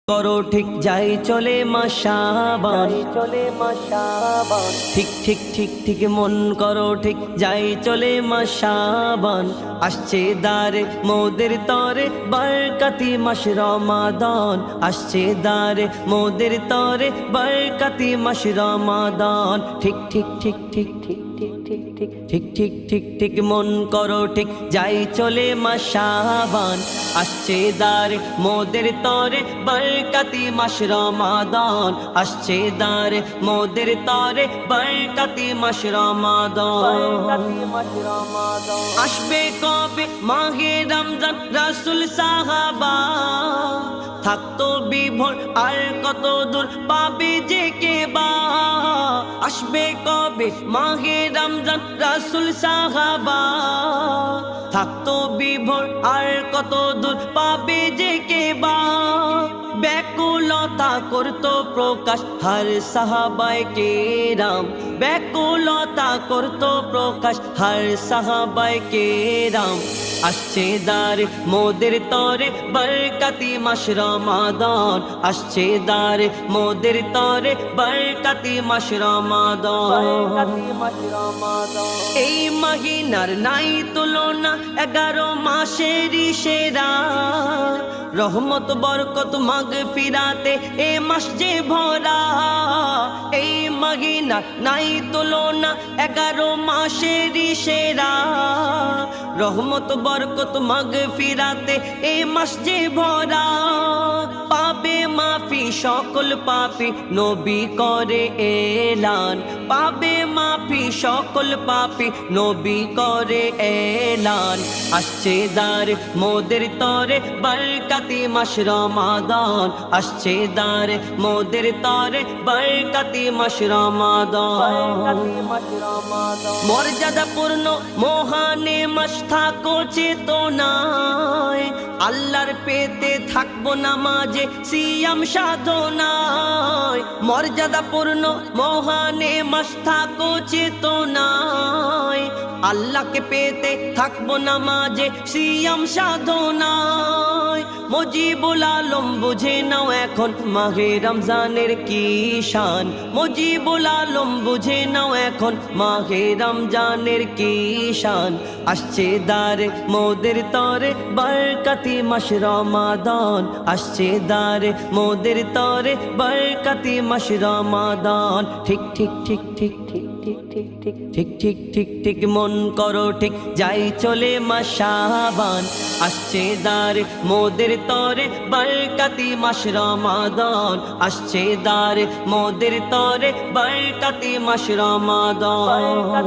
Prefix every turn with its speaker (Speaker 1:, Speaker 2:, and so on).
Speaker 1: করো ঠিক যাই চলে মাশাবান ঠিক ঠিক ঠিক ঠিক মন করো ঠিক যাই চলে মাশাবান আসছে দারে মোদের তরে বরকতি মাস রমাদান আসছে দারে মোদের তরে বরকতি মাস রমাদান ঠিক ঠিক ঠিক ঠিক ঠিক ঠিক ঠিক ঠিক ঠিক ঠিক ঠিক ঠিক মন করো ঠিক যাই চলে মাশাবান আসছে দারে মোদের তরে বরকতি মাস রমাদান আসছে দারে মোদের তরে বরকতি মাস রমাদান আসবে কবে মাহে রমজান রাসূল সাহাবা থাকতো বিভোর আর কত দূর পাবে যে কে বা আসবে কবে মাহে রমজান রাসূল সাহাবা থাকতো বিভোর আর কত দূর পাবে যে কে বা ব্যাকুলতা করতো প্রকাশ হর সাহাবায়ে কেরাম ব্যাকুলতা করতো প্রকাশ হর সাহাবায়ে কেরাম আসছে দারে মোদের তরে বরকতি মাস রমাদান আসছে দারে মোদের তরে বরকতি মাস রমাদান এই মহিনার নাই তুলনা 11 মাসেরই সেরা রহমত বরকত মাগফিরাতে এ মাস যে ভরা এই মহিনা নাই তুলনা 11 মাসেরই সেরা রহমত বরকত মাগফিরাতে এ মাস যে ভরা পাবে মাফি সকল পাপী নবী করে এলান পাবে মাফি সকল পাপী নবী করে এলান আসছে দারে মোদের তরে বরকতি মাস রমাদান আসছে দারে মোদের তরে বরকতি মাস রমাদান মর্যাদা পূর্ণ মহানে মাস থাকো চেতনায় আল্লাহর পেতে থাকবো নামাজে সিয়াম সাধনায় মর্যাদা পূর্ণ মহানে মাস থাকো চেতনায় আল্লাহকে পেতে থাকবো নামাজে সিয়াম সাধনায় মুজিবুল আলম বুঝে নাও এখন মাহে রমজানের কি শান মুজিবুল আলম বুঝে নাও এখন মাহে রমজানের কি শান আসছে দারে মোদের তরে বরকতি মাস রমাদান আসছে দারে মোদের তরে বরকতি মাস রমাদান ঠিক ঠিক ঠিক ঠিক ঠিক ঠিক ঠিক ঠিক ঠিক ঠিক ঠিক ঠিক মন করো ঠিক যাই চলে মাশাবান আসছে দারে মোদের তরে বরকতি মাস রমাদান আসছে দারে মোদের তরে বরকতি মাস রমাদান